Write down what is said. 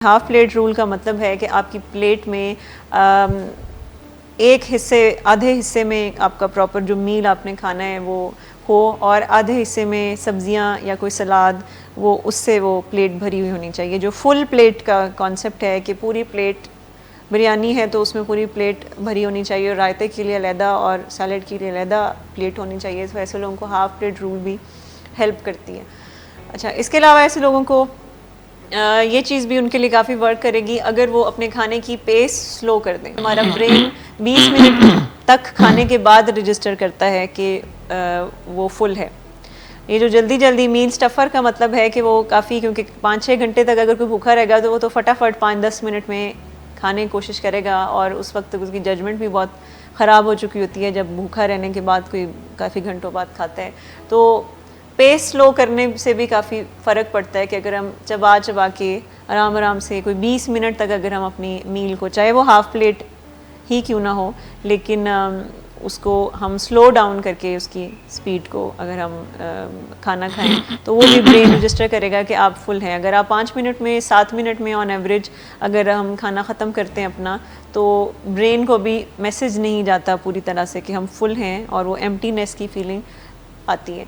Half plate rule का मतलब है कि आपकी प्लेट में एक हिस्से आधे हिस्से में आपका प्रॉपर जो मील आपने खाना है वो हो, और आधे हिस्से में सब्जियां या कोई सलाद, वो उससे वो प्लेट भरी हुई होनी चाहिए। जो फुल प्लेट का कॉन्सेप्ट है कि पूरी प्लेट बिरयानी है तो उसमें पूरी प्लेट भरी होनी चाहिए, और रायते के लिए अलहदा और सैलड के लिए अलहदा प्लेट होनी चाहिए। तो ऐसे लोगों को हाफ प्लेट रूल भी हेल्प करती है। अच्छा, इसके अलावा ऐसे लोगों को ये चीज़ भी उनके लिए काफ़ी वर्क करेगी अगर वो अपने खाने की पेस स्लो कर दें। हमारा ब्रेन 20 मिनट तक खाने के बाद रजिस्टर करता है कि वो फुल है। ये जो जल्दी जल्दी मील स्टफ़र का मतलब है कि वो काफ़ी, क्योंकि 5-6 घंटे तक अगर कोई भूखा रहेगा तो वो तो फटाफट 5-10 मिनट में खाने की कोशिश करेगा, और उस वक्त तक उसकी जजमेंट भी बहुत ख़राब हो चुकी होती है जब भूखा रहने के बाद कोई काफ़ी घंटों बाद खाता है। तो पेस स्लो करने से भी काफ़ी फ़र्क पड़ता है कि अगर हम चबा चबा के आराम आराम से कोई 20 मिनट तक अगर हम अपनी मील को, चाहे वो हाफ़ प्लेट ही क्यों ना हो, लेकिन उसको हम स्लो डाउन करके उसकी स्पीड को अगर हम खाना खाएं तो वो भी ब्रेन रजिस्टर करेगा कि आप फुल हैं। अगर आप 5 मिनट में 7 मिनट में ऑन एवरेज अगर हम खाना ख़त्म करते हैं अपना, तो ब्रेन को भी मैसेज नहीं जाता पूरी तरह से कि हम फुल हैं, और वो एम्प्टीनेस की फीलिंग आती है।